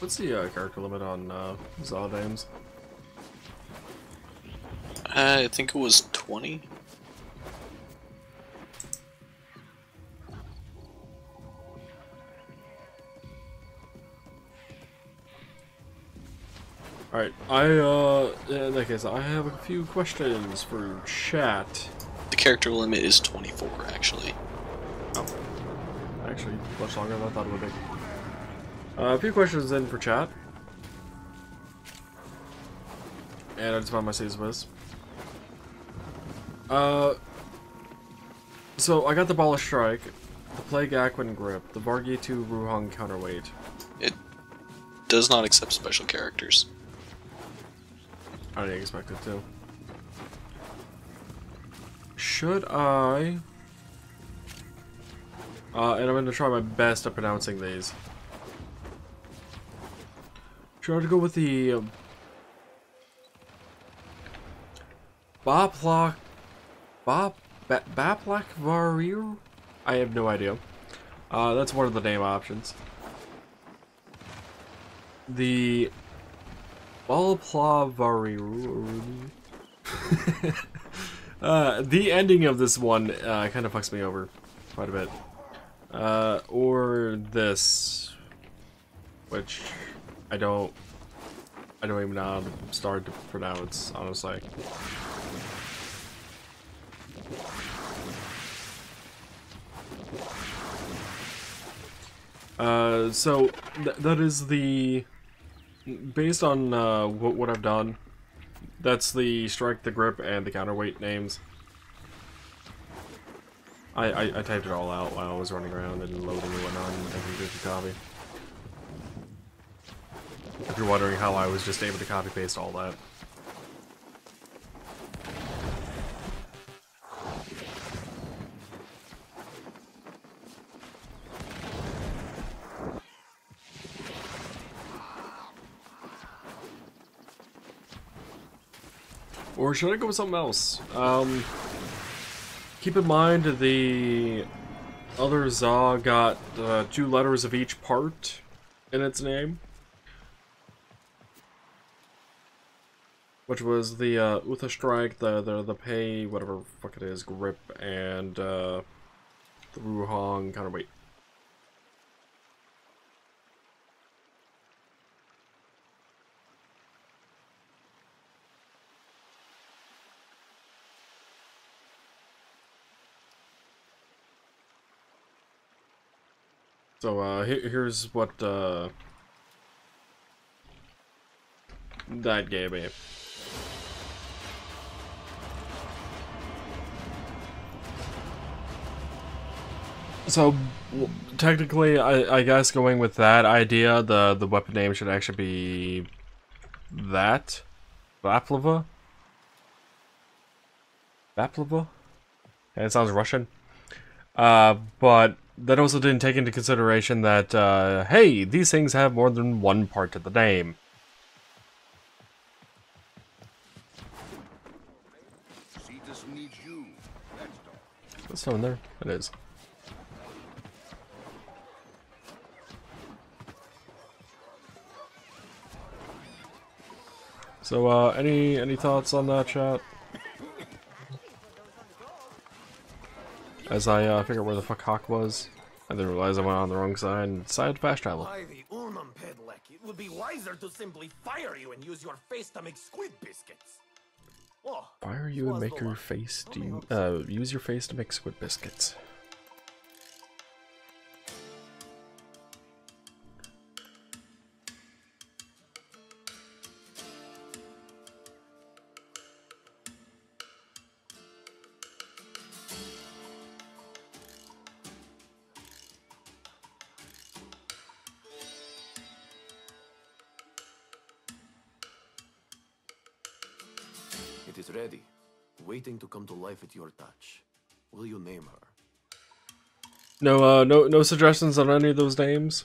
What's the character limit on VOD names? I think it was 20. Alright, in that case, I have a few questions for chat. The character limit is 24, actually. Oh. Actually, much longer than I thought it would be. A few questions in for chat. And I just found my saves list. So I got the Ball of Strike, the Plague Aquan Grip, the Vargi 2 Ruhang Counterweight. It does not accept special characters. I didn't expect it to. Should I... and I'm going to try my best at pronouncing these. Should I go with the... Baplak Varir? I have no idea. That's one of the name options. The Balpla Varir. The ending of this one kind of fucks me over quite a bit. Or this, which I don't even know how to start to pronounce, honestly. So that is the, based on what I've done, that's the strike, the grip, and the counterweight names. I typed it all out while I was running around and loading and whatnot and everything to copy. If you're wondering how I was just able to copy paste all that. Or should I go with something else? Keep in mind the other Za got 2 letters of each part in its name. Which was the Utha Strike, the Pay, whatever the fuck it is, Grip, and the Ruhang Counterweight. So here's what that gave me. So technically, I guess going with that idea, the weapon name should actually be that Vaplava. Vaplava? And it sounds Russian. But that also didn't take into consideration that, hey, these things have more than one part to the name. There's someone there. It is. So, any thoughts on that, chat? As I figure where the fuck Hawk was, I didn't realize I went on the wrong side and decided to fast travel. It would be wiser to simply fire you and use your face to make squid biscuits. Oh, fire you and make your face do use your face to make squid biscuits. It is ready, waiting to come to life at your touch. Will you name her? No suggestions on any of those names?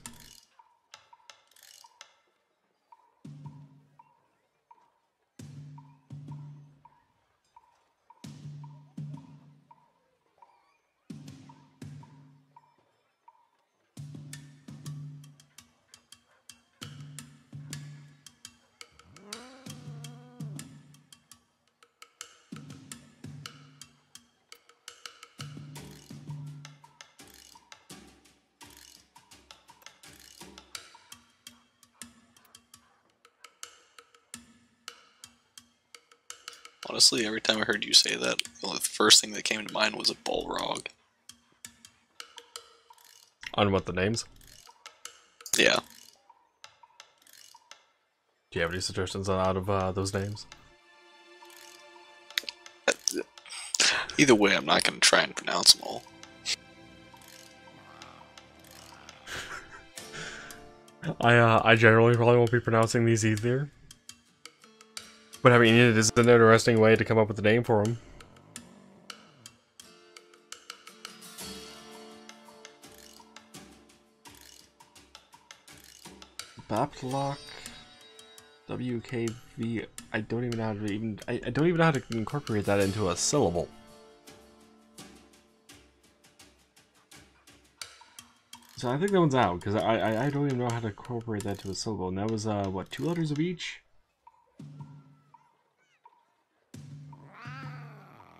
Honestly, every time I heard you say that, the first thing that came to mind was a Balrog. On what, the names? Yeah. Do you have any suggestions out of those names? Either way, I'm not going to try and pronounce them all. I generally probably won't be pronouncing these either. But I mean, it is an interesting way to come up with a name for them. Baplock, WKV. I don't even know how to I don't even know how to incorporate that into a syllable. So I think that one's out because I don't even know how to incorporate that to a syllable. And that was what, 2 letters of each?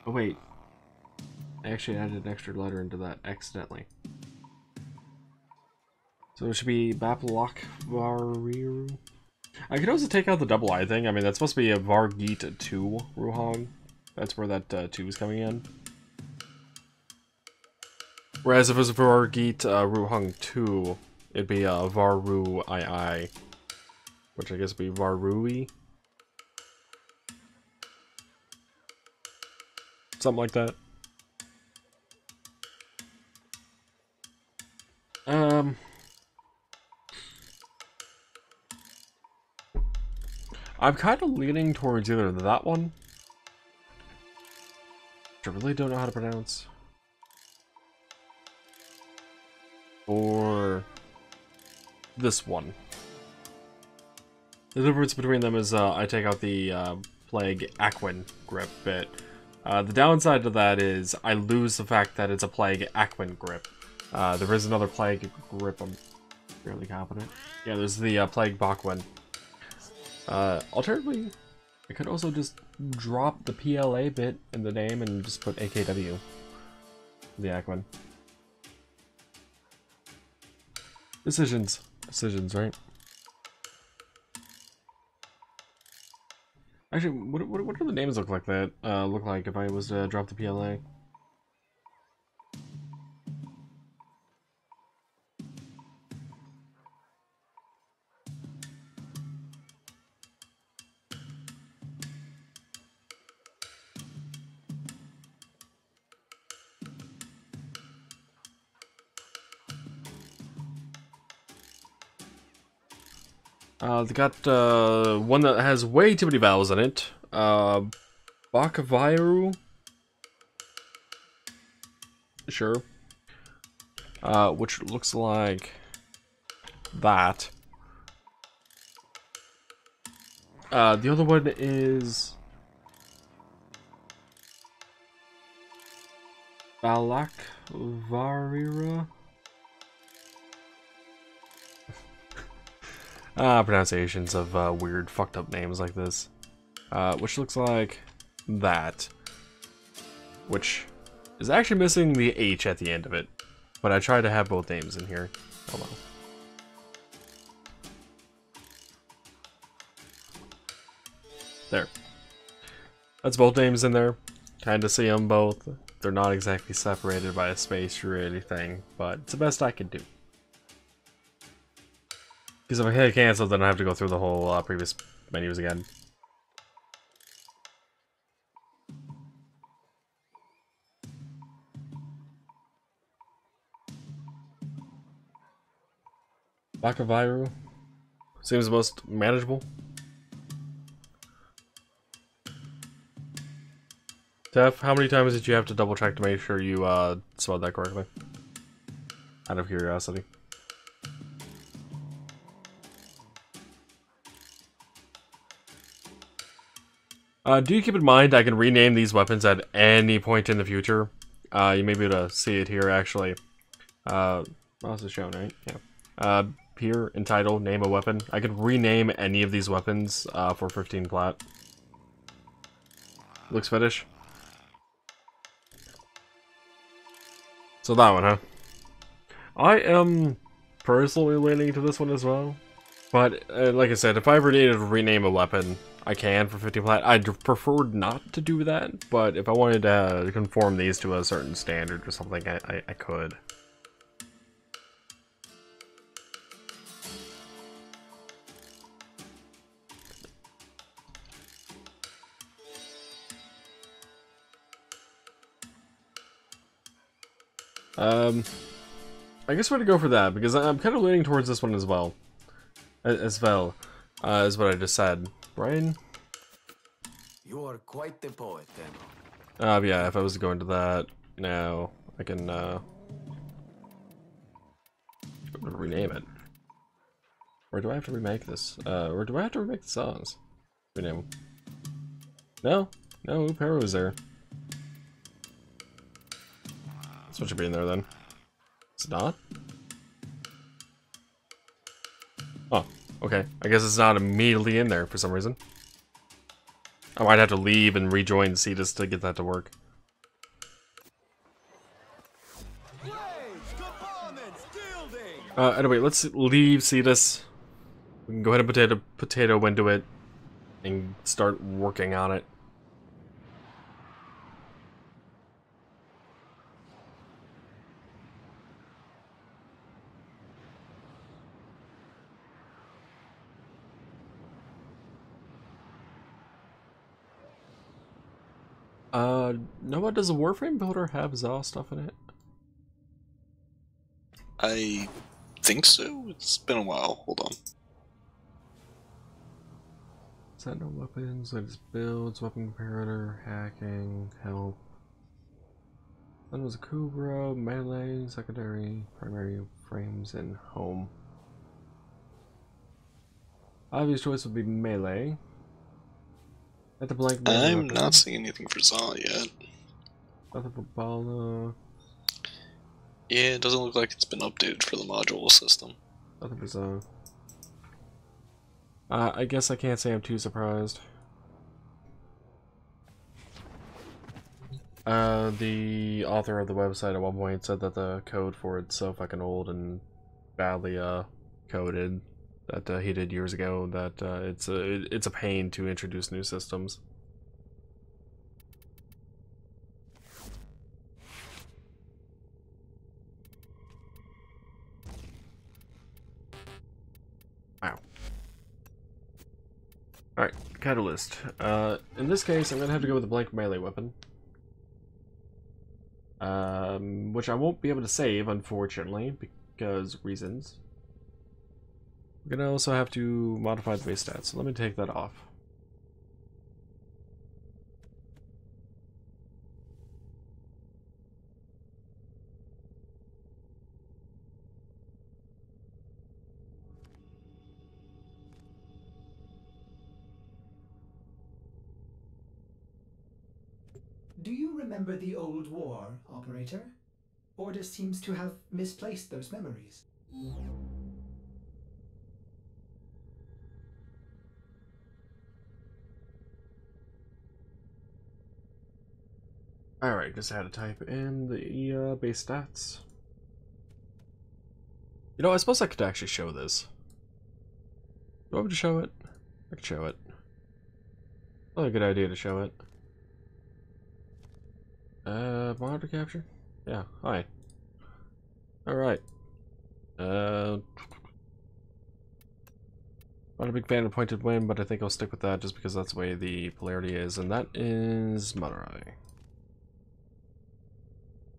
Oh wait, I actually added an extra letter into that accidentally. So it should be Baplock Variru. I could also take out the double I thing. I mean, that's supposed to be a Vargeet 2 Ruhong. That's where that 2 is coming in. Whereas if it was Vargeet Ruhong 2, it'd be Varu II, which I guess would be Varui. Something like that. I'm kind of leaning towards either that one, which I really don't know how to pronounce, or this one. The difference between them is I take out the Plague Aquin grip bit. The downside to that is I lose the fact that it's a Plague Aquin grip. There is another Plague grip, I'm fairly confident. Yeah, there's the Plague Bakwin. Alternatively, I could also just drop the PLA bit in the name and just put AKW. The Aquin. Decisions. Decisions, right? Actually, what do the names look like that? Look like if I was to drop the PLA? They got one that has way too many vowels in it. Bakavaru. Sure. Which looks like that. The other one is Balakvarira. Pronunciations of weird, fucked up names like this. Which looks like that. Which is actually missing the H at the end of it. But I tried to have both names in here. Oh well. There. That's both names in there. Kind of see them both. They're not exactly separated by a space or anything, but it's the best I can do. Because if I hit cancel, then I have to go through the whole previous menus again. Bakaviru seems the most manageable. Tef, how many times did you have to double check to make sure you spelled that correctly? Out of curiosity. Do keep in mind I can rename these weapons at any point in the future. You may be able to see it here actually. What's it shown, right? Yeah. Here, entitled, name a weapon. I could rename any of these weapons for 15 plat. Looks fetish. So that one, huh? I am personally leaning to this one as well. But, like I said, if I ever needed to rename a weapon, I can for 50 plat. I'd prefer not to do that, but if I wanted to conform these to a certain standard or something, I could. I guess we're gonna go for that, because I'm kind of leaning towards this one as well. As well, is what I just said. Brian? You are quite the poet, then. Yeah, if I was to go into that now, I can, rename it. Or do I have to remake this? Or do I have to remake the songs? Rename them. No? No, Upero was there. That's what should be in there then. It's not? Oh, okay. I guess it's not immediately in there for some reason. I might have to leave and rejoin Cetus to get that to work. Anyway, let's leave Cetus. We can go ahead and potato into it and start working on it. Noah, does a Warframe builder have Zaw stuff in it? I think so. It's been a while. Hold on. Is that no weapons? Latest builds, weapon comparator, hacking, help. Then was a Kubra, melee, secondary, primary frames, and home. Obvious choice would be melee. At the blank melee I'm weapon. not seeing anything for Zaw yet. Nothing for Bala. Yeah, it doesn't look like it's been updated for the module system. Nothing for Zaw. I guess I can't say I'm too surprised. The author of the website at one point said that the code for it's so fucking old and badly coded that he did years ago that it's a pain to introduce new systems. Wow. Alright, Catalyst. In this case, I'm gonna have to go with a blank melee weapon. Which I won't be able to save, unfortunately, because reasons. We're gonna also have to modify the base stats, so let me take that off. Do you remember the old war, Operator? Order seems to have misplaced those memories. Alright, just had to type in the base stats. You know, I suppose I could actually show this. Do I want me to show it? I could show it. Probably a good idea to show it. Monitor capture? Yeah, hi. Alright. Not a big fan of pointed wind, but I think I'll stick with that just because that's the way the polarity is, and that is Madurai.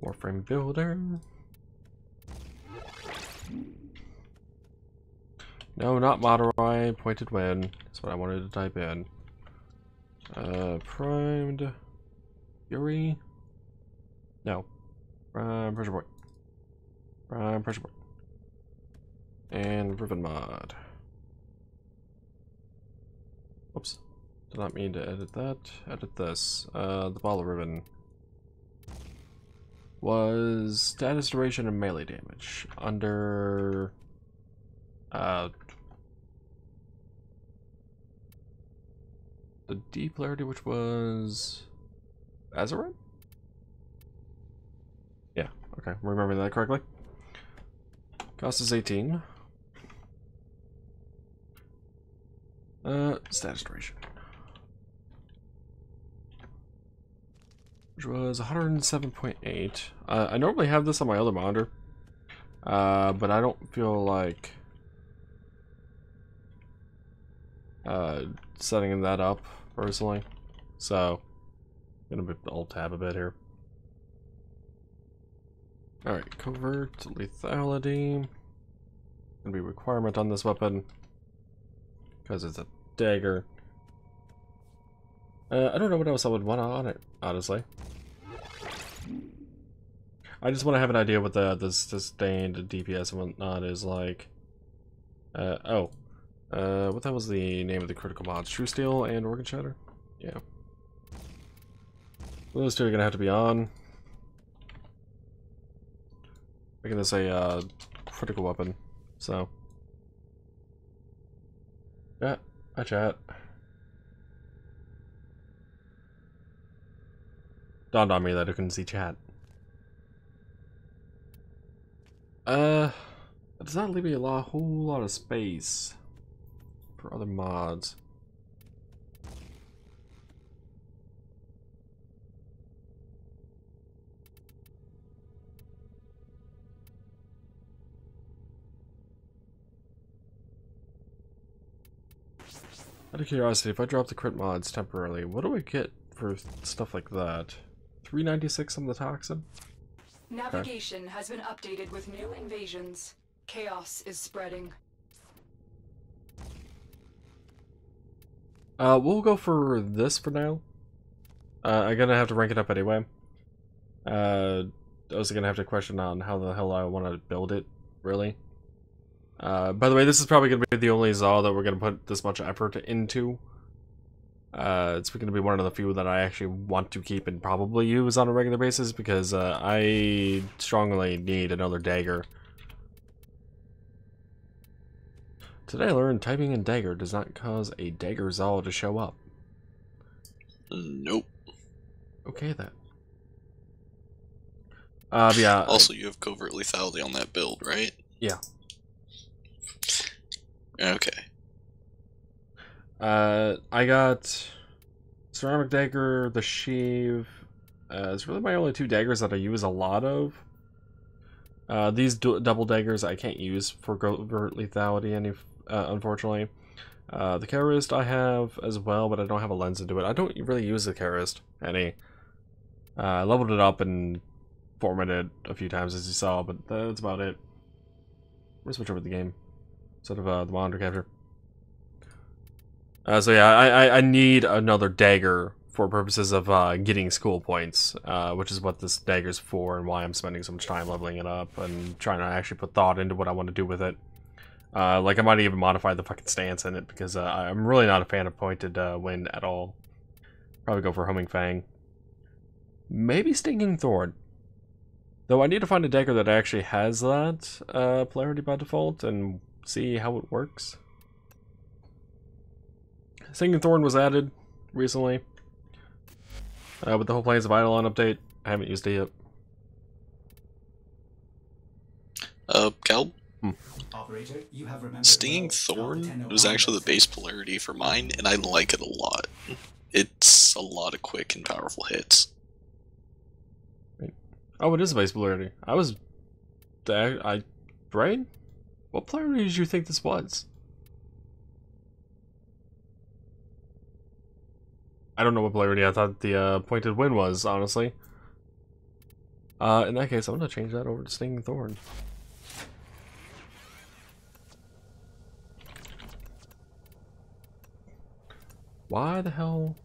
Warframe builder. No, not Madurai, pointed wind. That's what I wanted to type in. Primed Fury. No. Prime pressure point. Prime pressure point. And ribbon mod. Oops. Did not mean to edit that. Edit this. The ball of ribbon was status duration and melee damage under the D polarity, which was Azeroth? Yeah, okay, remember that correctly. Cost is 18. Status duration. Which was 107.8. I normally have this on my other monitor. But I don't feel like setting that up personally. So I'm gonna alt tab a bit here. Alright, covert lethality. Gonna be a requirement on this weapon. Because it's a dagger. I don't know what else I would want on it, honestly. I just want to have an idea what the sustained DPS and whatnot is like. What that was the name of the critical mods? True Steel and Organ Shatter? Yeah. Those two are gonna have to be on. Making this a critical weapon, so. Yeah, hi chat. Dawned on me that I couldn't see chat. That does not leave me a whole lot of space for other mods. Out of curiosity, if I drop the crit mods temporarily, what do I get for stuff like that? 396 on the toxin? Navigation has been updated with new invasions. Chaos is spreading. We'll go for this for now. I'm gonna have to rank it up anyway. I was gonna have to question on how the hell I want to build it, really. By the way, this is probably gonna be the only ZAW that we're gonna put this much effort into. It's gonna be one of the few that I actually want to keep and probably use on a regular basis because I strongly need another dagger. Today I learned typing in dagger does not cause a dagger ZAW to show up. Nope. Okay then. Yeah. Also, you have covert lethality on that build, right? Yeah. Okay. I got ceramic dagger, the sheave. It's really my only two daggers that I use a lot of. These double daggers I can't use for covert lethality unfortunately. The Charist I have as well, but I don't have a lens into it. I don't really use the Charist any. I leveled it up and formatted it a few times as you saw, but that's about it. I'm gonna switch over to the game instead of the monitor capture. So yeah, I need another dagger for purposes of getting school points, which is what this dagger's for and why I'm spending so much time leveling it up and trying to actually put thought into what I want to do with it. Like I might even modify the fucking stance in it because I'm really not a fan of pointed wind at all. Probably go for Homing Fang. Maybe Stinging Thorn. Though I need to find a dagger that actually has that polarity by default and see how it works. Stinging Thorn was added recently with the whole Plains of Eidolon update. I haven't used it yet. Cal? Operator, you have remembered Stinging well. Thorn was actually the base polarity for mine, and I like it a lot. It's a lot of quick and powerful hits. Oh, it is a base polarity. Brain? What polarity did you think this was? I don't know what polarity I thought the pointed wind was, honestly. In that case, I'm gonna change that over to Stinging Thorn. Why the hell?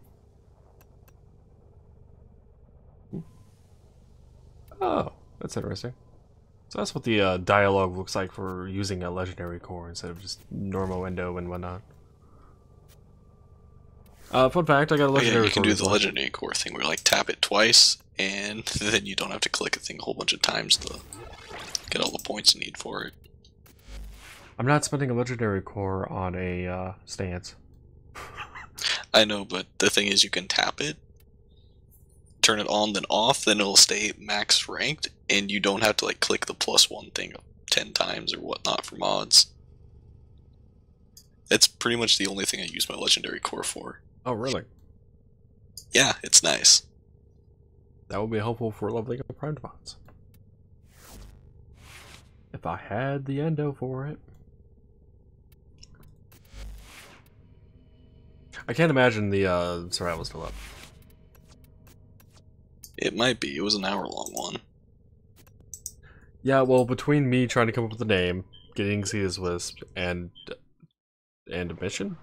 Oh, that's interesting. So that's what the dialogue looks like for using a legendary core instead of just normal window and whatnot. Fun fact, I got a legendary core. You can do the legendary core thing where like tap it twice and then you don't have to click a thing a whole bunch of times to get all the points you need for it. I'm not spending a legendary core on a stance. I know, but the thing is you can tap it, turn it on then off, then it'll stay max ranked, and you don't have to like click the +1 thing 10 times or whatnot for mods. It's pretty much the only thing I use my legendary core for. Oh, really? Yeah, it's nice. That would be helpful for leveling up prime bots. If I had the endo for it. I can't imagine the survival's still up. It might be. It was an hour-long one. Yeah, well, between me trying to come up with a name, getting Xena's Wisp, and a mission?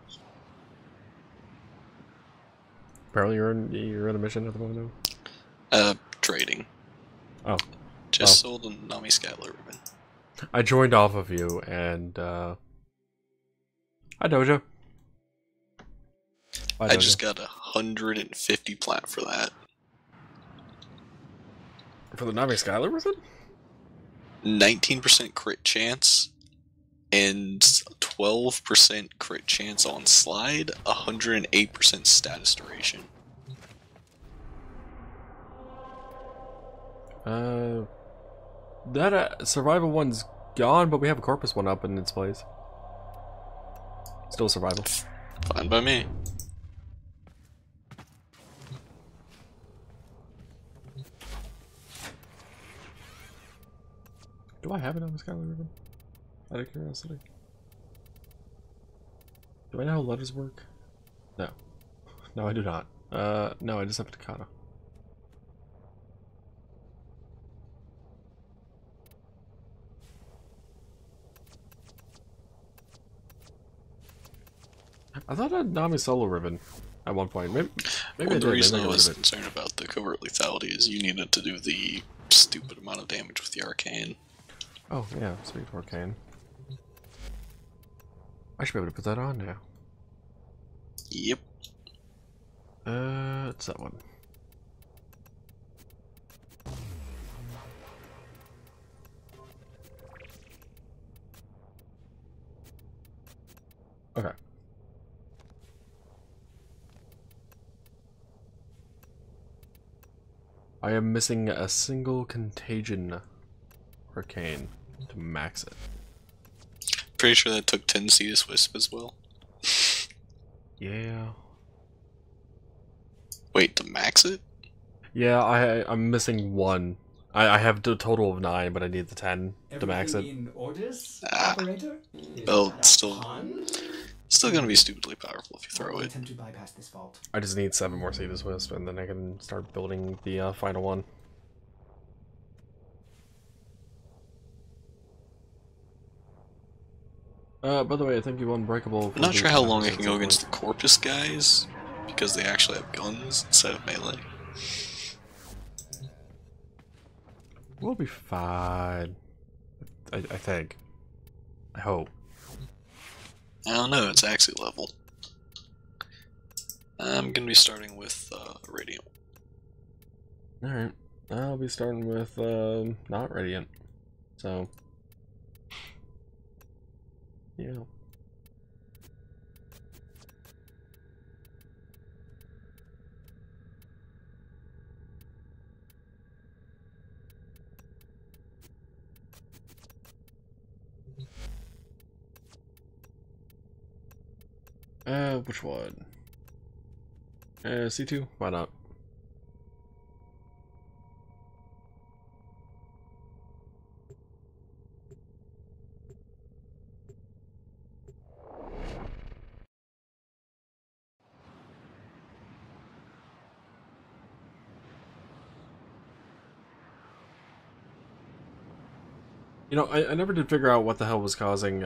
Apparently you're in a mission at the moment now? Trading. Oh. Just sold a Nami Scatler ribbon. I joined off of you, and, Hi, Dojo. Bye, I Dojo. just got 150 plat for that. For the Nami Skylar ribbon? 19% crit chance, and 12% crit chance on slide, 108% status duration. That survival one's gone, but we have a corpus one up in its place. Still survival. Fine by me. Do I have it on the Skylar ribbon? Out of curiosity. Do I know how letters work? No. No, I do not. No, I just have Takata. I thought I had Nami solo ribbon at one point. Maybe Well, I the did. reason Maybe I I was got rid of it. concerned about the covert lethality is you needed to do the stupid amount of damage with the Arcane. Oh, yeah, sweet Arcane. I should be able to put that on now. Yep. It's that one. Okay. I am missing a single contagion arcane to max it. Pretty sure that took 10 CS Wisp as well. Yeah. Wait, to max it? Yeah, I'm missing one. I have the total of 9, but I need the 10 to max it. Everything in orders, Ah. operator? Is Well, that a still- pun? Still gonna be stupidly powerful if you Or throw will it. attempt to bypass this fault. I just need 7 more Cetus Wisp, and then I can start building the final one. By the way, I think you Unbreakable. I'm not sure how long I can go against the Corpus guys, because they actually have guns instead of melee. We'll be fine. I think. I hope. I don't know, it's actually level. I'm gonna be starting with Radiant. Alright. I'll be starting with, not Radiant. So. Yeah. Which one? C2? Why not? You know, I never did figure out what the hell was causing,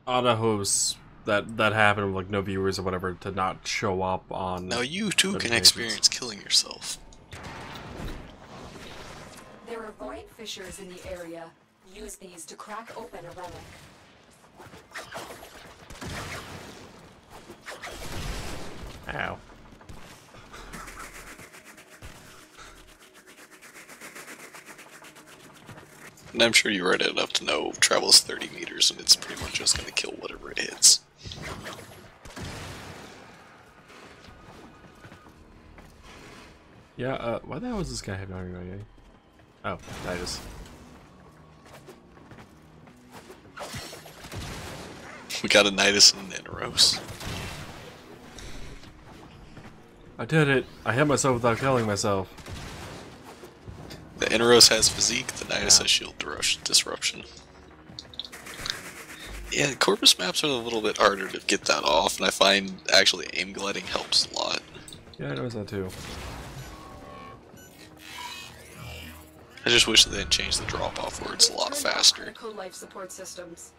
Adaho's that happened with, like, no viewers or whatever to not show up on. Now you too can notifications. experience killing yourself. There are void fissures in the area. Use these to crack open a relic. Ow. And I'm sure you read it enough to know travels 30 meters and it's pretty much just gonna kill whatever it hits. Yeah, why the hell is this guy having an Oh, I just... We got a Nidus and an Inaros. I did it. I hit myself without killing myself. The Inaros has physique, the Nidus has shield disruption. Yeah, Corpus maps are a little bit harder to get that off, and I find actually aim gliding helps a lot. Yeah, I noticed that too. I just wish they didn't change the drop-off where it's a lot faster. Critical life support systems.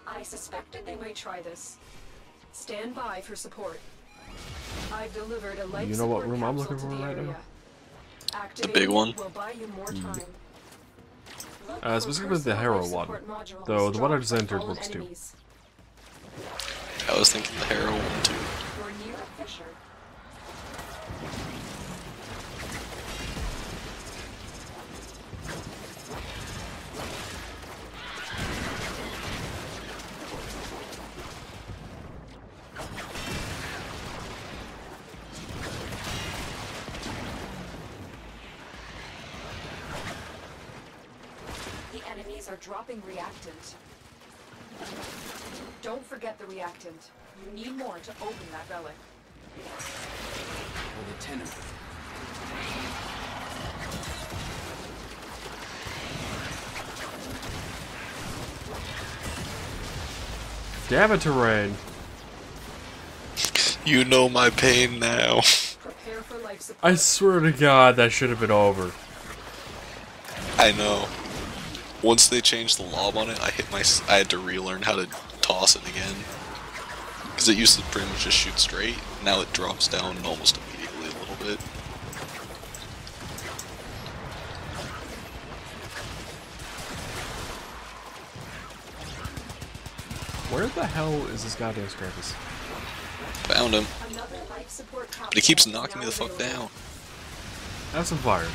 I suspected they might try this. Stand by for support. I've delivered a life You know what support room I'm capsule looking to for the right area. now? The big one? Will buy you more time. Specifically the Hero one. Though the one I just entered works too. I was thinking the Hero one too. You're near a fissure. The enemies are dropping reactant. Don't forget the reactant. You need more to open that relic. For the tenor. Damn it, terrain! You know my pain now. Prepare for life support. I swear to God, that should have been over. I know. Once they changed the lob on it, I had to relearn how to toss it again. Because it used to pretty much just shoot straight. Now it drops down almost immediately a little bit. Where the hell is this goddamn Scrappus? Found him. Another life support But he keeps capsule knocking me now the fuck available. down. Have some fire.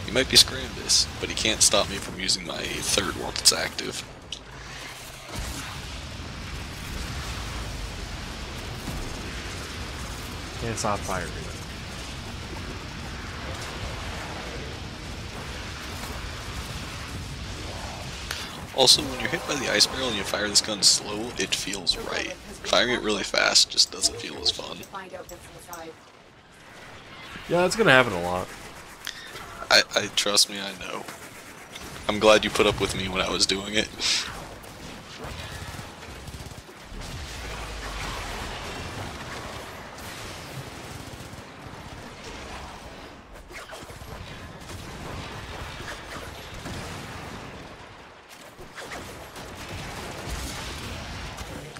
He might be Scrambus, but he can't stop me from using my third once it's active. Can't stop firing it. Also, when you're hit by the ice barrel and you fire this gun slow, it feels right. Firing it really fast just doesn't feel as fun. Find out what's inside. Yeah, that's gonna happen a lot. I trust me, I know. I'm glad you put up with me when I was doing it.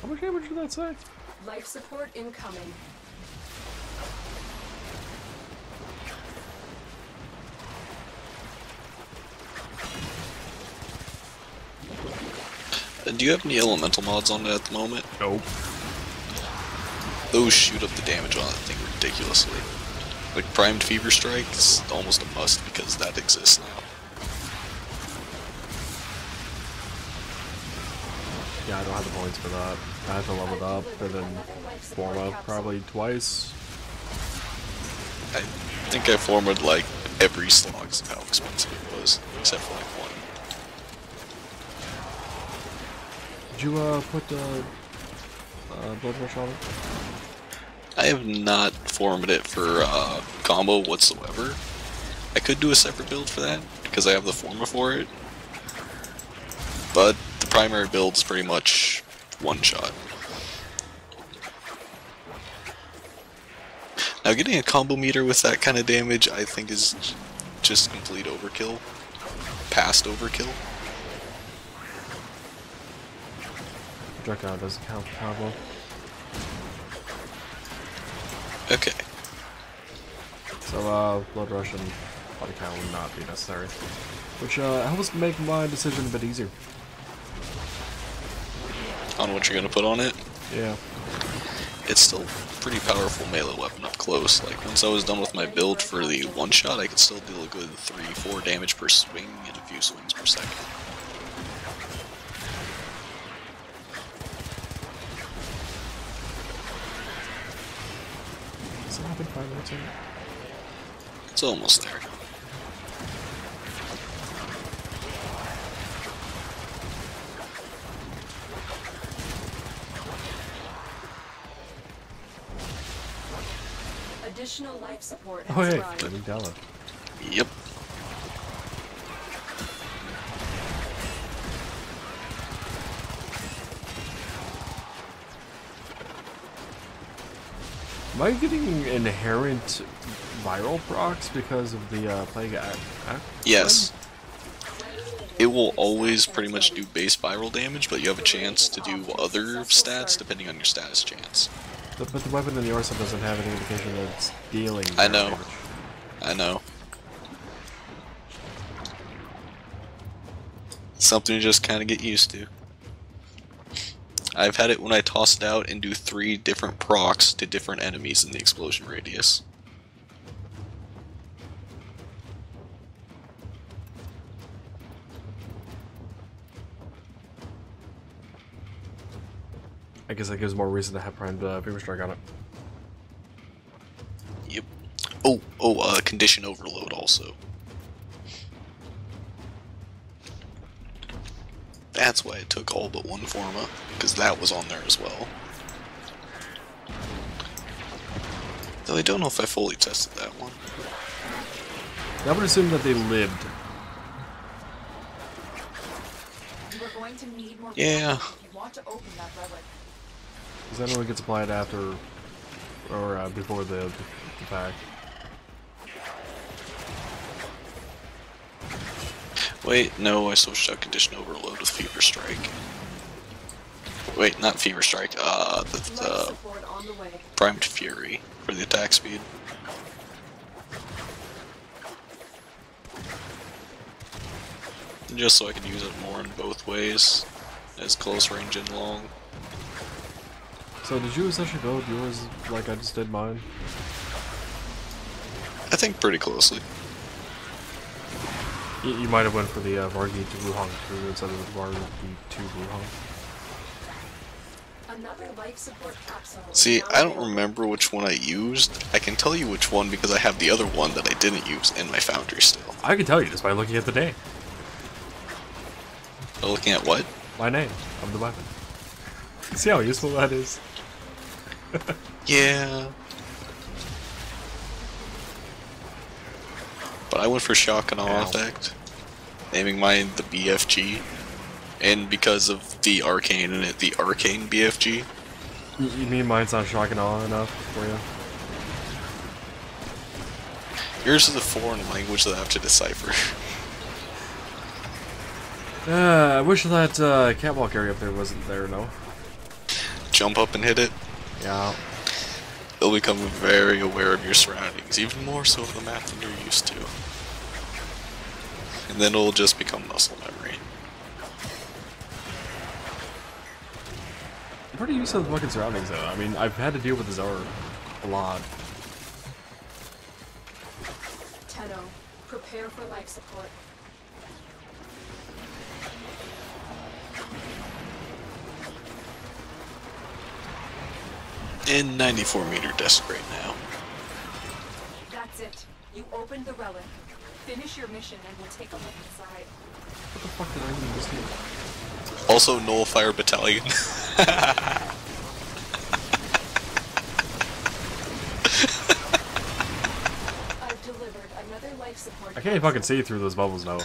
How much damage did that say? Life support incoming. Do you have any elemental mods on it at the moment? Nope. Those shoot up the damage on that thing ridiculously. Like Primed Fever Strike is almost a must because that exists now. Yeah, I don't have the points for that. I have to level it up and then form up probably twice. I think I forwarded like every slog of how expensive it was, except for like one. Did you put the blood rush on it? I have not formed it for combo whatsoever. I could do a separate build for that, because I have the forma for it. But the primary build is pretty much one shot. Now getting a combo meter with that kind of damage I think is just complete overkill. Past overkill. Projectile doesn't count for combo. Okay. So, blood rush and body count would not be necessary. Which helps make my decision a bit easier. On what you're gonna put on it? Yeah. It's still a pretty powerful melee weapon up close. Like, once I was done with my build for the one shot, I could still deal a good 3-4 damage per swing and a few swings per second. Has it not been 5 minutes yet? It's almost there. Additional life support Oh, has hey, arrived. Amygdala. Yep. Am I getting inherent viral procs because of the plague act? Yes. It will always pretty much do base viral damage, but you have a chance to do other stats depending on your status chance. But the weapon in the arsenal doesn't have any indication that it's dealing I know. damage. I know. Something to just kind of get used to. I've had it when I toss it out and do 3 different procs to different enemies in the explosion radius. I guess that gives more reason to have primed Fever Strike on it. Yep. Condition overload also. That's why it took all but one Forma, because that was on there as well. Though I don't know if I fully tested that one. I would assume that they lived. We're going to need more Yeah. if you want to open that relic. Because that only gets applied after, or before the fact. Wait, no, I switched out Condition Overload with Fever Strike. Wait, not Fever Strike, Life support on the way. Primed Fury for the attack speed. Just so I can use it more in both ways, as close range and long. So did you essentially build yours like I just did mine? I think pretty closely. You might have went for the Vargi to Wuhan 2 instead of the Vargi to Wuhan. Another life support capsule. See, I don't remember which one I used. I can tell you which one because I have the other one that I didn't use in my foundry still. I can tell you just by looking at the name. But looking at what? My name of the weapon. See how useful that is? Yeah. But I went for shock and awe effect, naming mine the BFG, and because of the Arcane in it, the Arcane BFG. You mean mine's not shock and awe enough for you? Yours is a foreign language that I have to decipher. I wish that catwalk area up there wasn't there, no? Jump up and hit it. Yeah. You'll become very aware of your surroundings, even more so of the map than you're used to. And then it'll just become muscle memory. I'm pretty used to the fucking surroundings though. I mean, I've had to deal with the Zara a lot. Tenno, prepare for life support. In 94-meter desk right now. That's it. You opened the relic. Finish your mission and we'll take a look inside. What the fuck did I even just do? Also, Nullifier Battalion. I've delivered another life support. I can't fucking see through those bubbles now.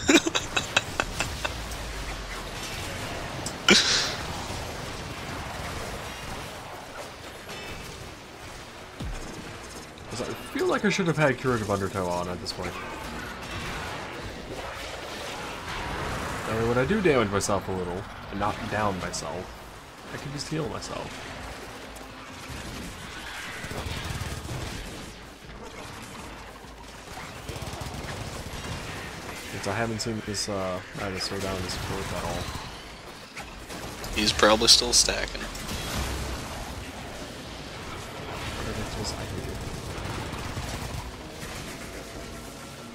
I feel like I should have had Curative Undertow on at this point. That way when I do damage myself a little, and knock down myself, I can just heal myself. Since I haven't seen this, slow down this growth at all. He's probably still stacking.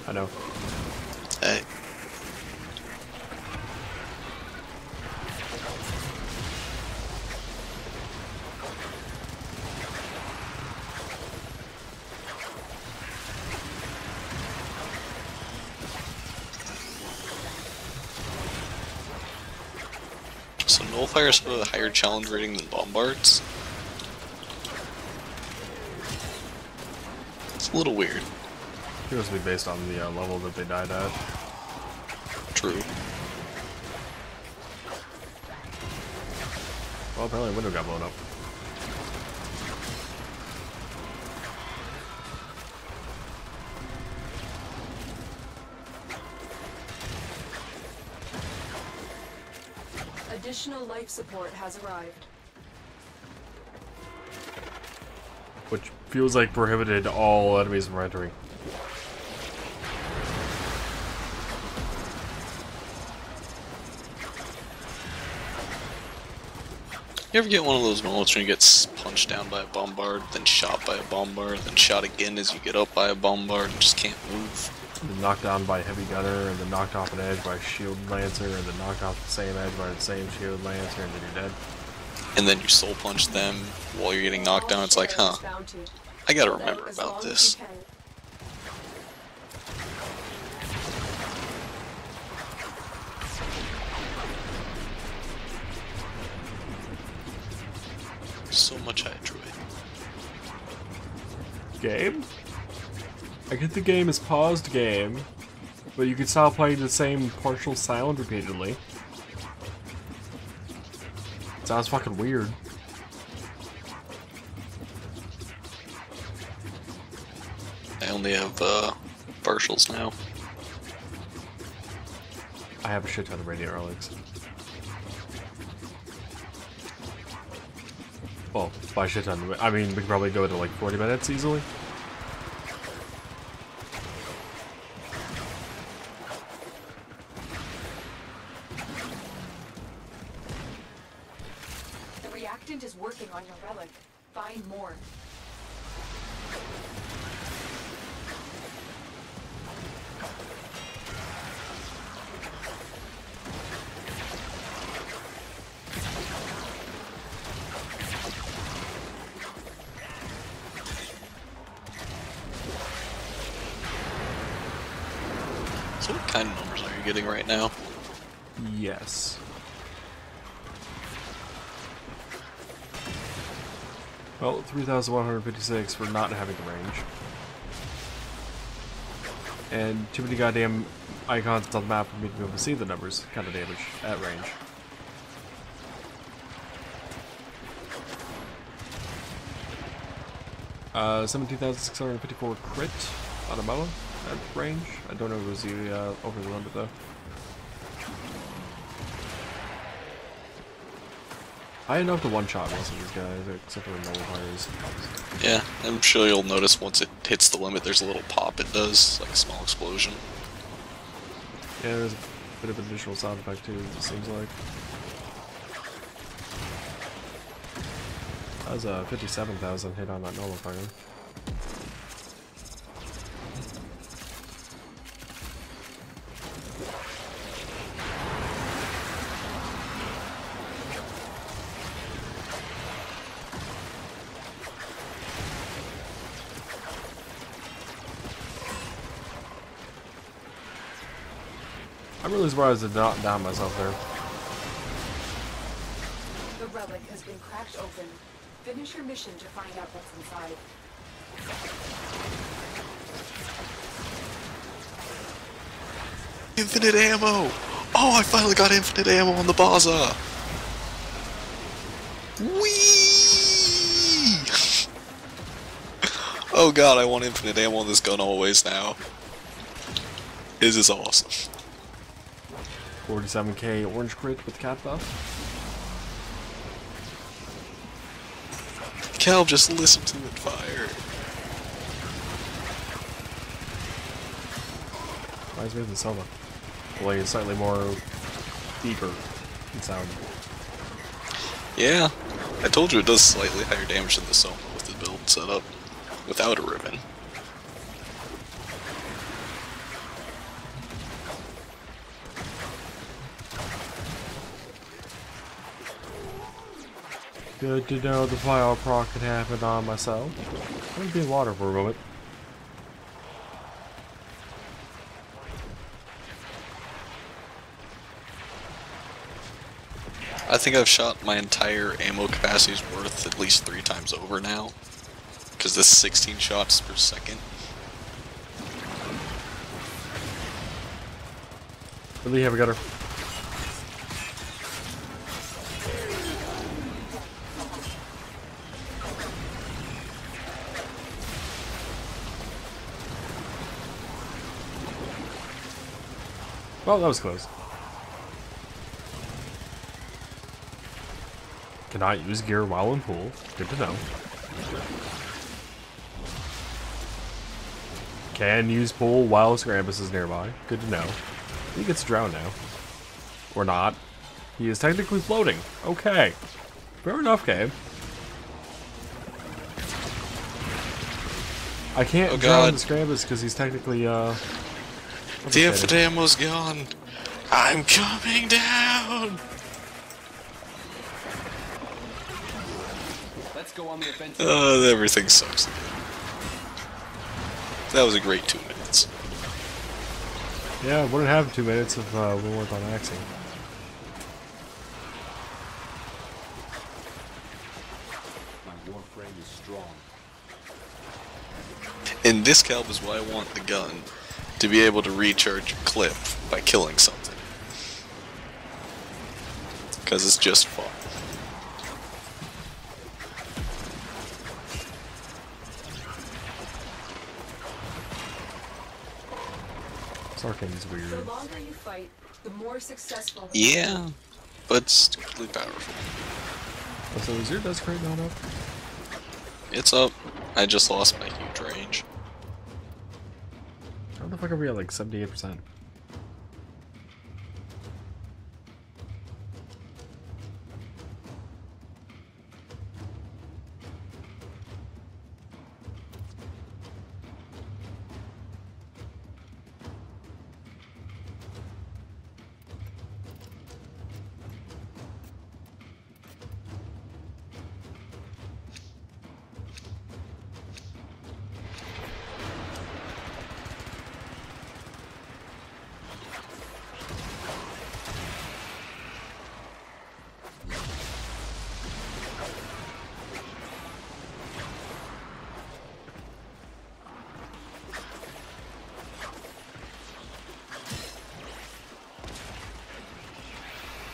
I know. Hey. So Nullifiers have a higher challenge rating than Bombards? It's a little weird. It was to be based on the level that they died at. True. Well, apparently a window got blown up. Additional life support has arrived. Which feels like prohibited all enemies from entering. You ever get one of those moments when you get punched down by a bombard, then shot by a bombard, then shot again as you get up by a bombard and just can't move? And then knocked down by a heavy gunner, and then knocked off an edge by a shield lancer, and then knocked off the same edge by the same shield lancer, and then you're dead. And then you soul punch them while you're getting knocked down. It's like, huh, I gotta remember about this. So much I enjoy it. Game? I get the game is paused game, but you can stop playing the same partial sound repeatedly. Sounds fucking weird. I only have partials now. I have a shit ton of radio relics. Well, by a shit ton, I mean we could probably go to like 40 minutes easily. The reactant is working on your relic. Find more. So what kind of numbers are you getting right now? Yes. Well, 3,156 for not having the range. And too many goddamn icons on the map for me to be able to see the numbers kind of damage at range. Uh, 17,654 crit on a Moa at range. I don't know if it was over the limit though. I enough to one-shot most of these guys, except for the nullifiers. Yeah, I'm sure you'll notice once it hits the limit there's a little pop it does, like a small explosion. Yeah, there's a bit of additional sound effect too, it seems like. That was a 57,000 hit on that nullifier. I'm really surprised I did not down myself there. The relic has been cracked open. Finish your mission to find out what's inside. Infinite ammo! Oh, I finally got infinite ammo on the Baza! Whee! Oh god, I want infinite ammo on this gun always now. This is awesome. 47k orange crit with cat buff. Cal, just listen to it fire. Reminds me of the Soma. Only it's slightly more deeper in sound. Yeah, I told you it does slightly higher damage than the Soma with the build setup, without a ribbon. Good to know the fire proc can happen on myself. I'm gonna be in water for a moment. I think I've shot my entire ammo capacity's worth at least 3 times over now. Because this 16 shots per second Really have a gutter. Well, that was close. Cannot use gear while in pool. Good to know. Can use pool while Scrambus is nearby. Good to know. He gets drowned now. Or not. He is technically floating. Okay. Fair enough, Gabe. I can't drown the Scrambus because he's technically, The infidam's gone. I'm coming down. Let's go on the offensive. Everything sucks. That was a great 2 minutes. Yeah, wouldn't have 2 minutes if we weren't on axing. My Warframe is strong. And this calb is why I want the gun. To be able to recharge a clip by killing something. Because it's just fun. Arcane's weird. The longer you fight, the more successful. Yeah, but stupidly powerful. So is your Desecrate not up? It's up. I just lost my huge range. How the fuck are we at like 78%?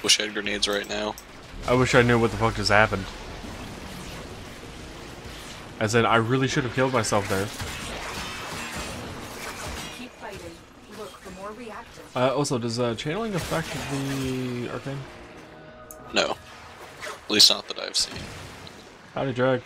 Wish I had grenades right now. I wish I knew what the fuck just happened. I said I really should have killed myself there. Keep fighting. Look for more reactive. Also, does channeling affect the Arcane? No. At least not that I've seen. Howdy, Drag.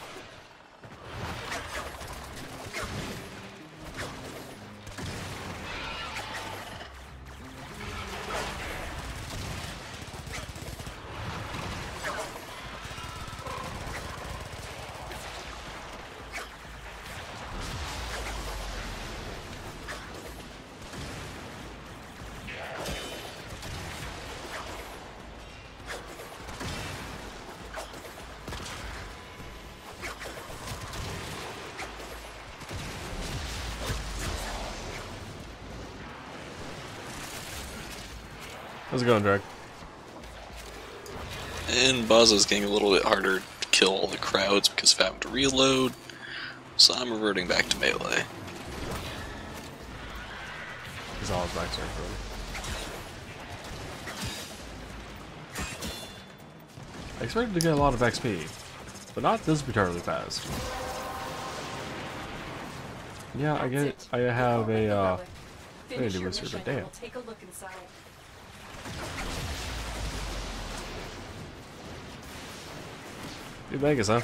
How's it going, Drag? And Baza's getting a little bit harder to kill all the crowds because of having to reload. So I'm reverting back to melee. He's all his backs are really. I expected to get a lot of XP, but not this retardedly fast. Yeah, I get it. I have a Affinity Wizard, but damn. Take a look inside. New Vegas, huh?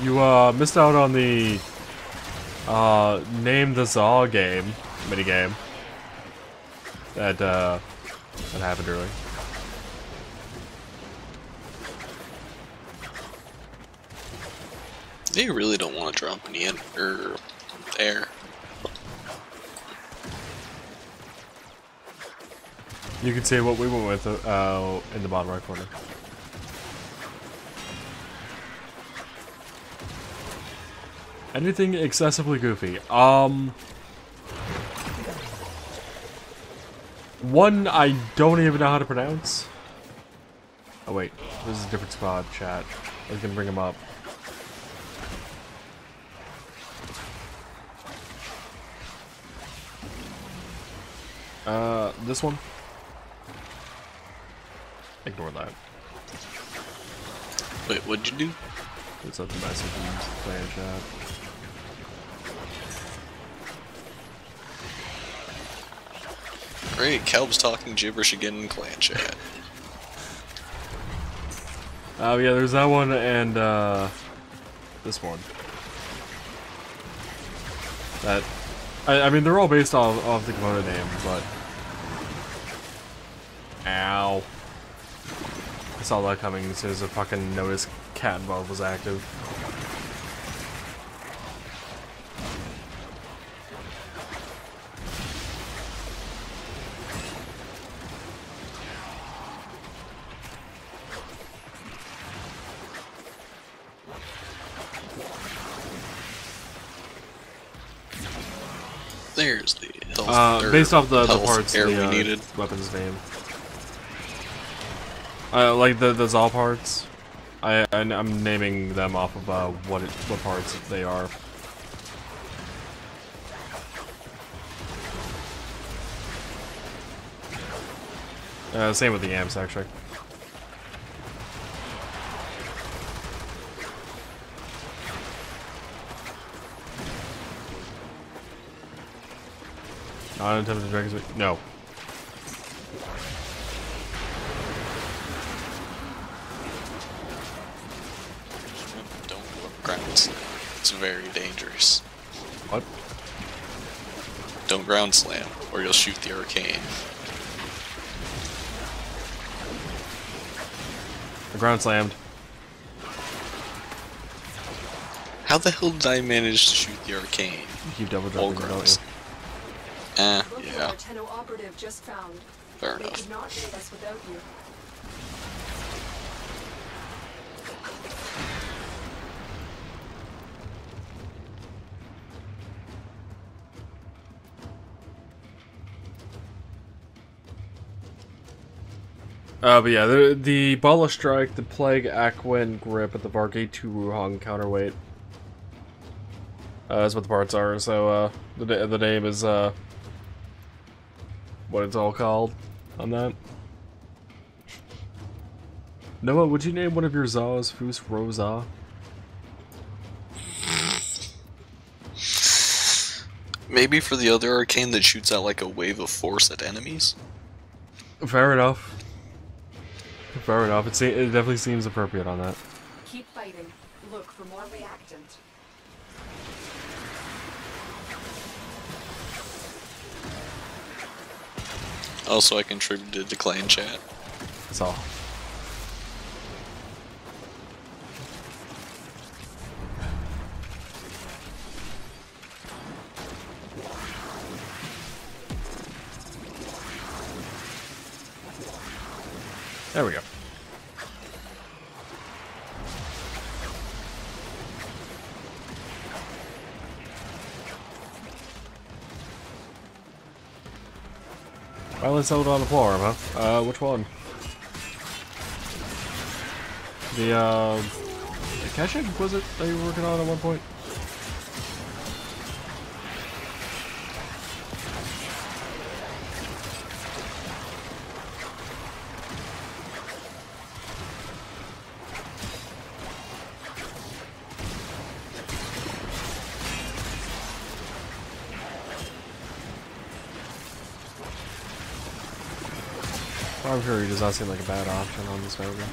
You missed out on the Name the Zaw game minigame that happened earlier. You really don't want to drop any in or there. You can see what we went with in the bottom right corner. Anything excessively goofy. One I don't even know how to pronounce. Oh wait, this is a different squad chat. I was gonna bring him up. This one. Ignore that. Wait, what'd you do? It's up to message and play in chat. Great, Calb's talking gibberish again in clan chat. Oh yeah, there's that one and this one. That I mean they're all based off the component name, but ow. I saw that coming as soon as I fucking noticed cat mode was active. There's the health, based off the health parts, air the we needed. weapon's name. Like the Zal parts. I'm naming them off of what parts they are. Same with the amps actually. Unattempted dragons. No. Don't go up grounds. It's very dangerous. What? Don't ground slam, or you'll shoot the arcane. The ground slammed. How the hell did I manage to shoot the arcane? You keep double All jumping, don't grounds. you? Look Yeah. what Tenno operative just found. Fair They enough. could not do this without you. But yeah, the Bala Strike, the Plague, Aquin, Grip, and the Vargate 2 Ruhang counterweight. That's what the parts are, so, the name is, what it's all called on that. Noah, would you name one of your Zaws Fus Rosa? Maybe for the other arcane that shoots out like a wave of force at enemies? Fair enough. Fair enough. It definitely seems appropriate on that. Keep fighting. Look for more reactant. Also, I contributed to clan chat. That's all. There we go. Violence held on the forum, huh? Which one? The Keshik, was it, that you were working on at one point? Arbitrary does not seem like a bad option on this movie.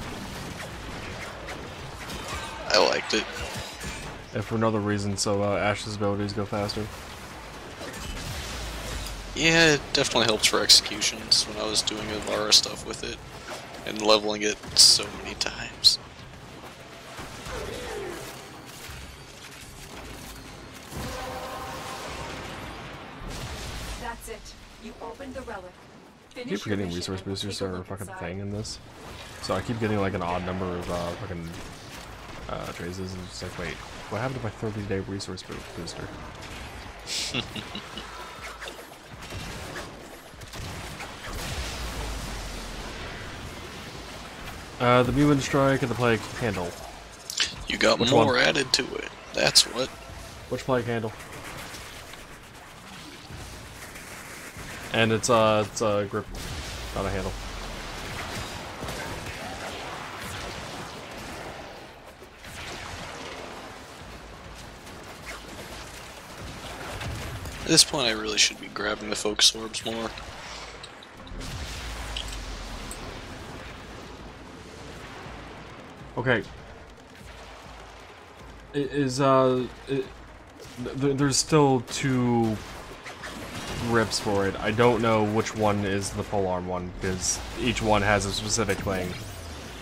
I liked it. If for no other reason, so Ash's abilities go faster. Yeah, it definitely helps for executions when I was doing Avara stuff with it. And leveling it so many times. That's it. You opened the relic. I keep forgetting resource boosters are a fucking thing in this. So I keep getting like an odd number of fucking traces, and it's like, wait, what happened to my 30-day resource booster? The Mumin Strike and the Plague Handle. You got Which more one? added to it. That's what. Which Plague Handle? And it's a grip, not a handle. At this point, I really should be grabbing the focus orbs more. Okay. There's still 2 grips for it. I don't know which one is the polearm one, because each one has a specific thing.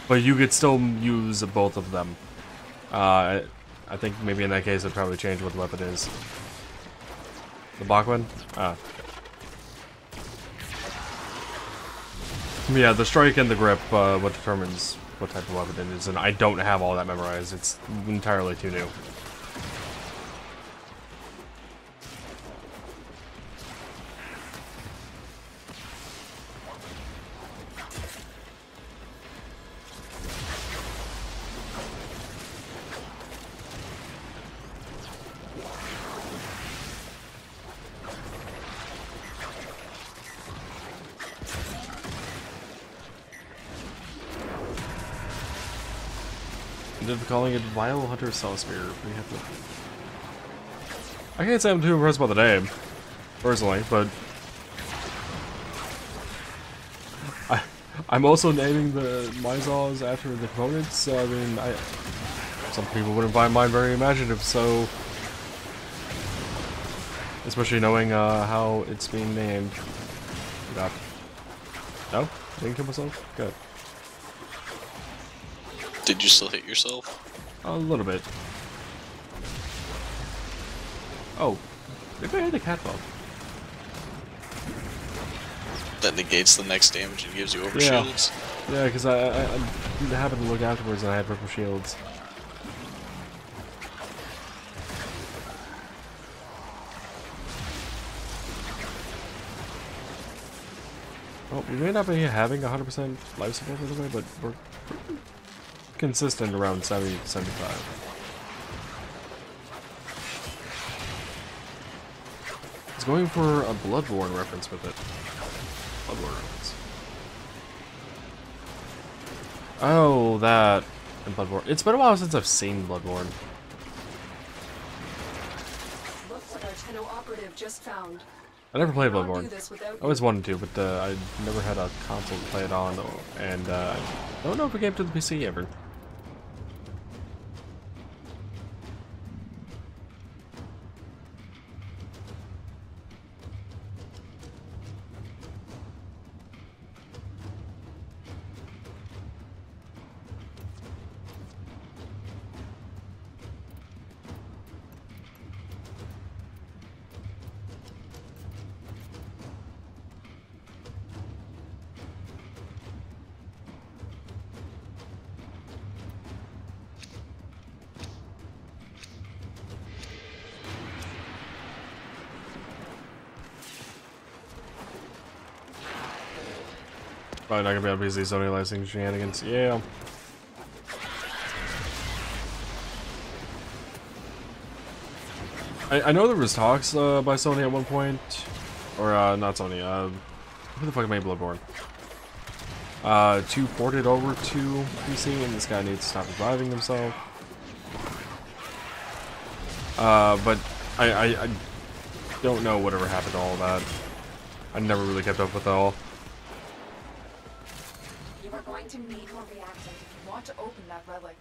But you could still use both of them. I think maybe in that case it'd probably change what the weapon is. The block one? Yeah, the strike and the grip, what determines what type of weapon it is, and I don't have all that memorized. It's entirely too new. Ended up calling it Vile Hunter Cell Spear. We have to... I can't say I'm too impressed by the name, personally, but I'm also naming the Myzos after the components. So I mean, some people wouldn't find mine very imaginative. So, especially knowing how it's being named. No, didn't kill myself. Good. Did you still hit yourself? A little bit. Oh, maybe I hit the cat ball. That negates the next damage and gives you overshields? Yeah, because I happened to look afterwards and I had purple shields. Well, we may not be having 100% life support for the way, but we're consistent around 70 to 75. He's going for a Bloodborne reference with it. Bloodborne reference. Oh, that and Bloodborne. It's been a while since I've seen Bloodborne. Looks like our Tenno operative just found. I never played Cannot Bloodborne. do this without I always wanted to, but I never had a console to play it on, and I don't know if it came to the PC ever. Probably not gonna be able to use these Sony licensing shenanigans. Yeah. I know there was talks by Sony at one point, or not Sony. Who the fuck made Bloodborne? To port it over to PC, and this guy needs to stop reviving himself. But I don't know whatever happened to all that. I never really kept up with it all. You are going to need more reactant if you want to open that relic.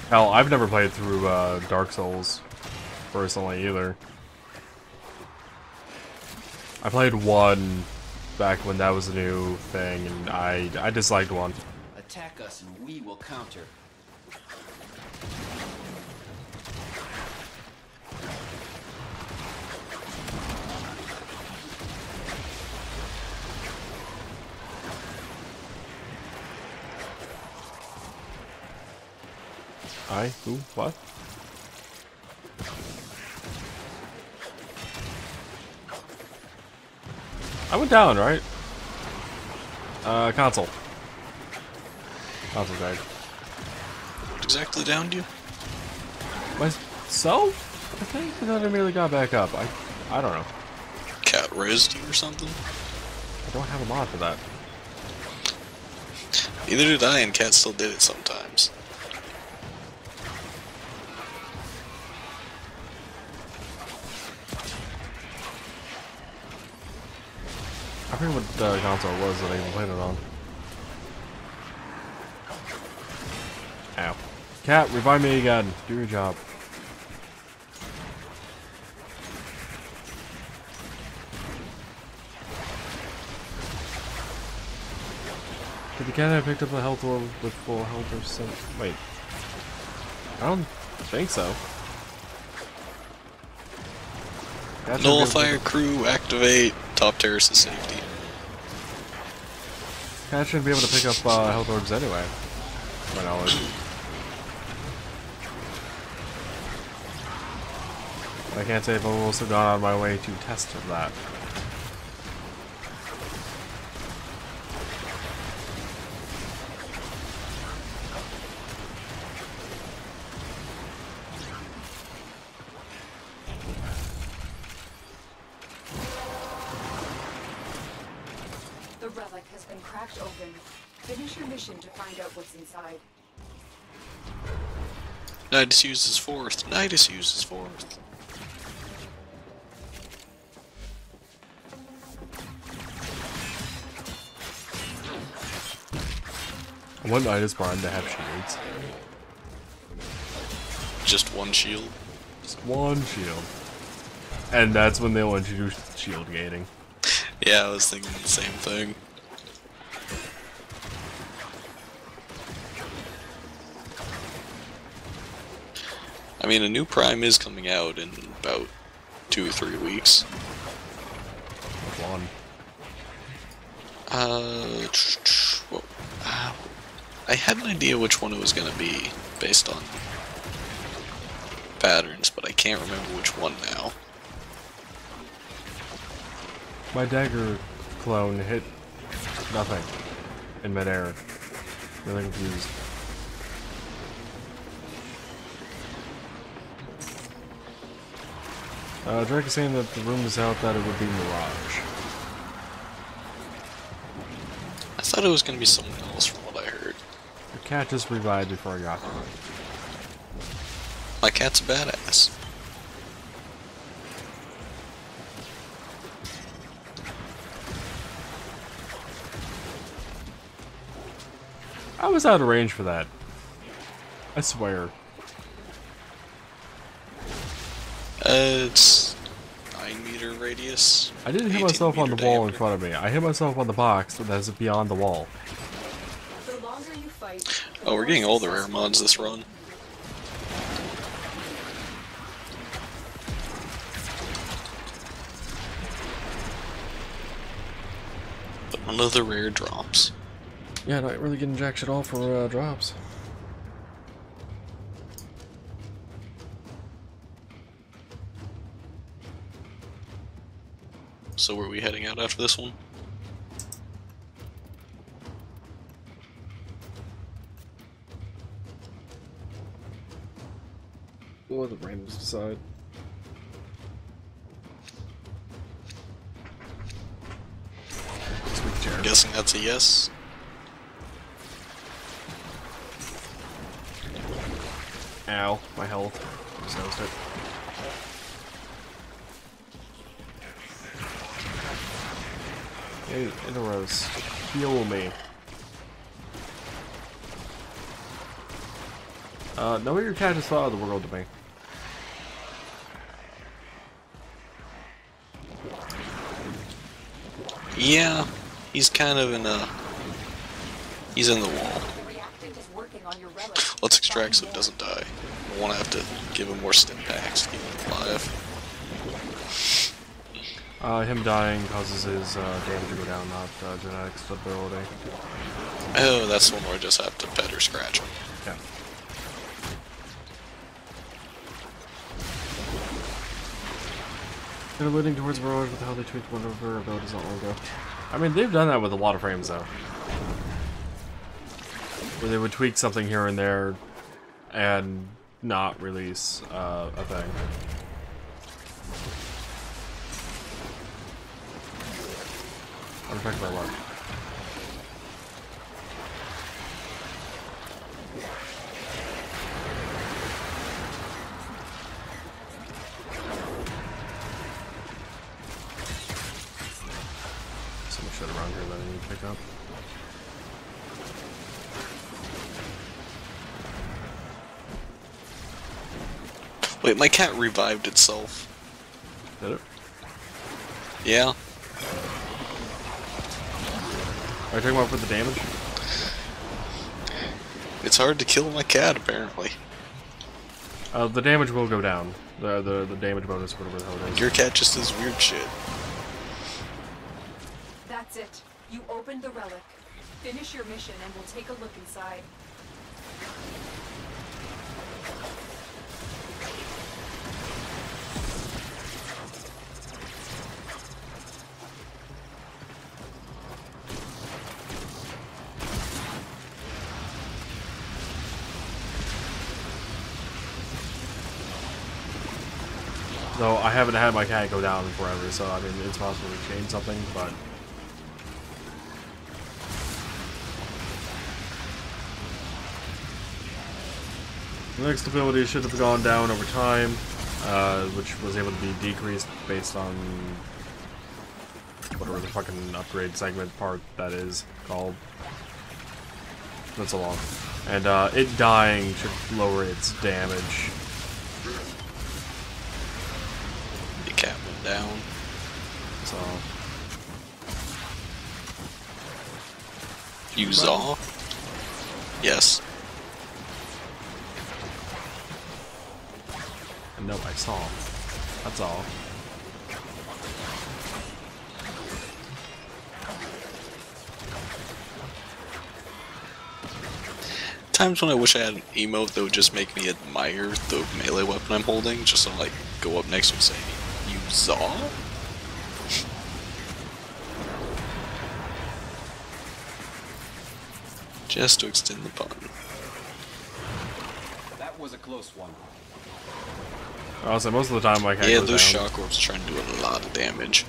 Hell, I've never played through Dark Souls personally either. I played 1 back when that was a new thing, and I disliked 1. Attack us and we will counter. Who? What? I went down, right? Console. Console died. What exactly downed you? Myself? I think, and then I immediately got back up. I don't know. Cat rezzed you or something? I don't have a mod for that. Neither did I, and Cat still did it sometimes. I forget what console it was that I even played it on. Ow. Cat, revive me again. Do your job. Did the cat have picked up a health orb with full health or something? Wait. I don't think so. Nullifier crew, activate, top terrace to safety. Cat shouldn't be able to pick up health orbs anyway. To my knowledge. I can't say if I've also gone out of my way to test that. The relic has been cracked open. Finish your mission to find out what's inside. Nidus uses fourth. Nidus uses fourth. I want Nidus Prime to have shields. Just one shield. Just one shield. And that's when they'll introduce shield gating. Yeah, I was thinking the same thing. I mean, a new Prime is coming out in about 2 or 3 weeks. One. Well, I had an idea which one it was gonna be based on patterns, but I can't remember which one now. My dagger clone hit nothing in midair. Really confused. Drake is saying that the room is out that it would be Mirage. I thought it was gonna be someone else from what I heard. The cat just revived before I got to it. My cat's a badass. I was out of range for that. I swear. It's 9-meter radius. I didn't hit 18 myself on the meter wall in diameter. front of me. I hit myself on the box that is beyond the wall. The longer you fight, Oh, we're getting all the rare mods this run. But none of the rare drops. Yeah, not really getting jack shit all for drops. So were we heading out after this one? We'll let the randoms decide. I'm guessing that's a yes. Ow, my health. Just noticed it. Hey, Interos, heal me. Know what your cat just thought of the world to me. Yeah, he's kind of in a... He's in the wall. the reactant is working on your relic. Let's extract so he doesn't die. I want to have to give him more stim packs to keep him alive. Him dying causes his damage to go down, not genetic stability. Oh, that's the one where I just have to pet or scratch him. Yeah. They're leading towards Mirage with how they tweaked whatever abilities not long ago. I mean, they've done that with a lot of frames, though. where they would tweak something here and there and not release a thing. Artifact by what? So much shit around here that I need to pick up. Wait, my cat revived itself. Did it? Yeah. Are you talking about for the damage? It's hard to kill my cat, apparently. The damage will go down. The damage bonus, whatever the hell it is. Your cat just does weird shit. That's it. You opened the relic. Finish your mission and we'll take a look inside. Though I haven't had my cat go down in forever, so I mean it's possible to change something, but the next ability should have gone down over time, which was able to be decreased based on whatever the fucking upgrade segment part that is called. That's a long. And it dying should lower its damage. The cat went down. So You saw? Yes. no, I saw. That's all. Times when I wish I had an emote that would just make me admire the melee weapon I'm holding, just to like go up next to him and say, "You saw?" Just to extend the pun. That was a close one. Also, most of the time my cat Yeah, goes those down. shock orbs are trying to do a lot of damage.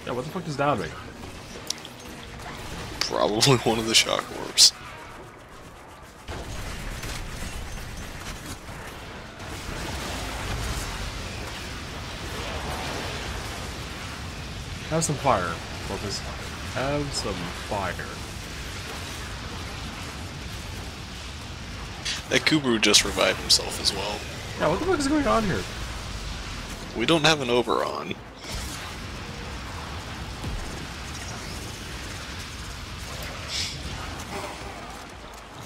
Yeah, what the fuck does down me? Probably one of the shock orbs. Have some fire, Focus. Have some fire. That Kubru just revived himself as well. Yeah, what the fuck is going on here? We don't have an Oberon.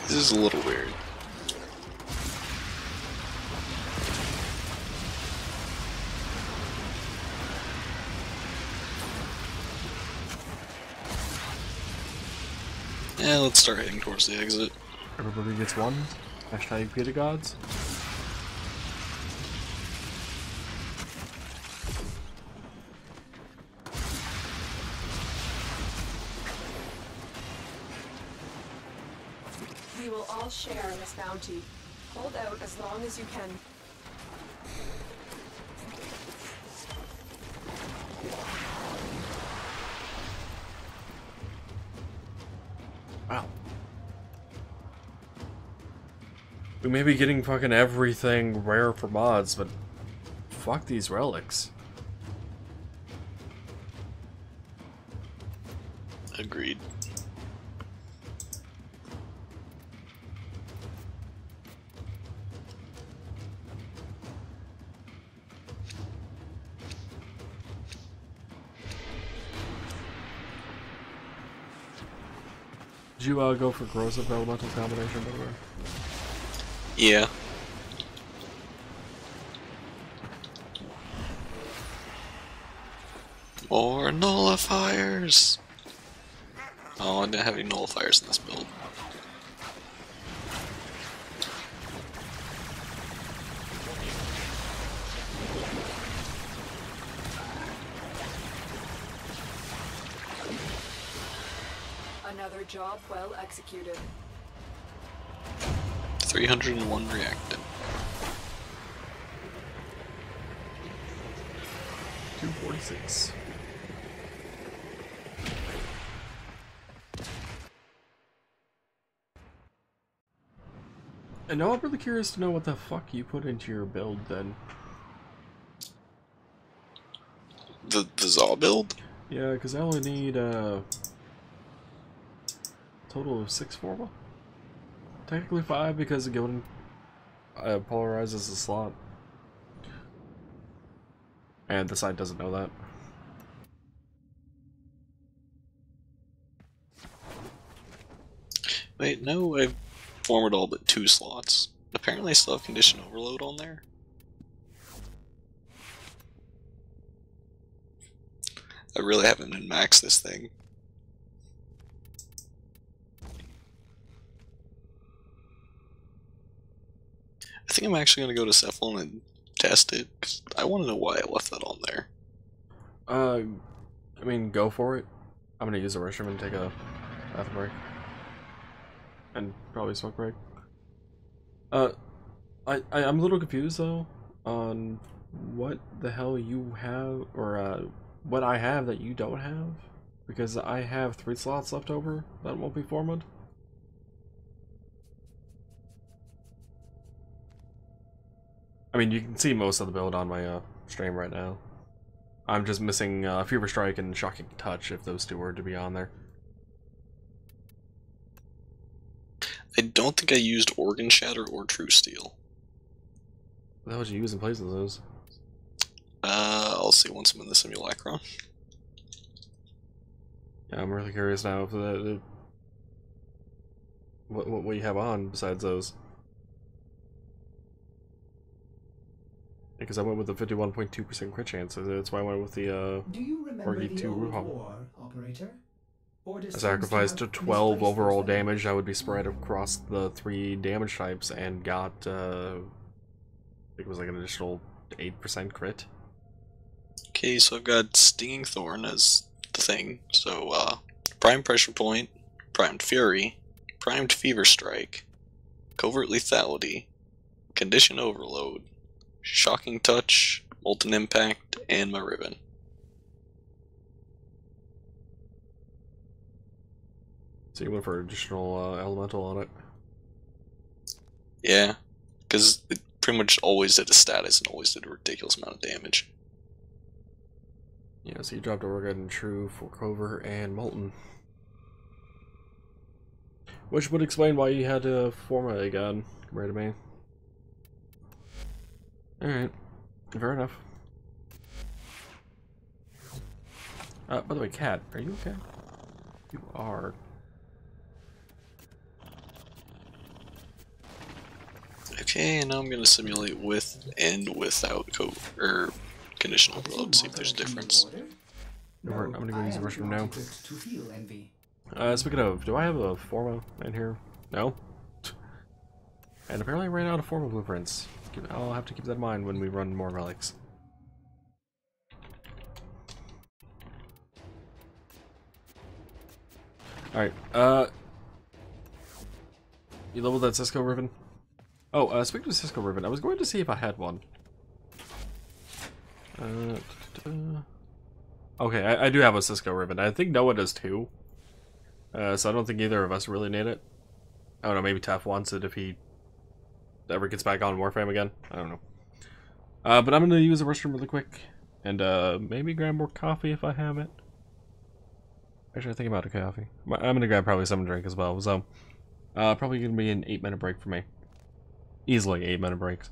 This is a little weird. Yeah, let's start heading towards the exit. Everybody gets one. Hashtag Peter Gods. We will all share in this bounty. Hold out as long as you can. Wow. We may be getting fucking everything rare for mods, but fuck these relics. Agreed. Did you go for corrosive elemental combination, by the way? Yeah. More nullifiers! Oh, I didn't have any nullifiers in this build. Another job well executed. 301 reacted. 246. And now I'm really curious to know what the fuck you put into your build then. The Zaw build? Yeah, because I only need a total of 6 forma. Technically 5 because the Gildan polarizes the slot. And the site doesn't know that. Wait, no, I've formed all but 2 slots. Apparently I still have condition overload on there. I really haven't min-maxed this thing. I think I'm actually going to go to Cephalon and test it, because I want to know why I left that on there. I mean, go for it. I'm gonna use the restroom and take a bathroom break. And probably smoke break. I'm a little confused though on what the hell you have, or what I have that you don't have, because I have 3 slots left over that won't be formed. I mean, you can see most of the build on my stream right now. I'm just missing Fever Strike and Shocking Touch if those 2 were to be on there. I don't think I used Organ Shatter or True Steel. What the hell would you use in place of those? I'll see once I'm in the Simulacron. Yeah, I'm really curious now if what you have on besides those. Because I went with the 51.2% crit chance, so that's why I went with the Do you remember Orgy the 2 old Ruhal. war, operator? Orders I seems sacrificed to to have 12 misplaced overall those damage. I would be spread across the 3 damage types and got, I think it was like an additional 8% crit. Okay, so I've got Stinging Thorn as the thing. So, Primed Pressure Point, Primed Fury, Primed Fever Strike, Covert Lethality, Condition Overload, Shocking Touch, Molten Impact, and my Ribbon. So you went for additional elemental on it. Yeah, because it pretty much always did a status and always did a ridiculous amount of damage. Yeah, so you dropped Organ, True, for Covert, and Molten. Which would explain why you had to form a gun compared to me. Alright, fair enough. By the way, Cat, are you okay? You are. Okay, now I'm gonna simulate with and without condition overload, see if there's a difference. I'm gonna go use the restroom now. To feel envy. Speaking of, do I have a Forma in here? No? And apparently I ran out of Forma blueprints. I'll have to keep that in mind when we run more relics. Alright, you leveled that Cisco Ribbon? Oh, speaking of Cisco Ribbon, I was going to see if I had one. Okay, I do have a Cisco Ribbon. I think Noah does too. So I don't think either of us really need it. I don't know, maybe Taff wants it if he ever gets back on Warframe again. I don't know. But I'm going to use the restroom really quick. And maybe grab more coffee if I have it. Actually, I think about a coffee. I'm going to grab probably some drink as well. So, probably going to be an 8-minute break for me. Easily 8-minute breaks.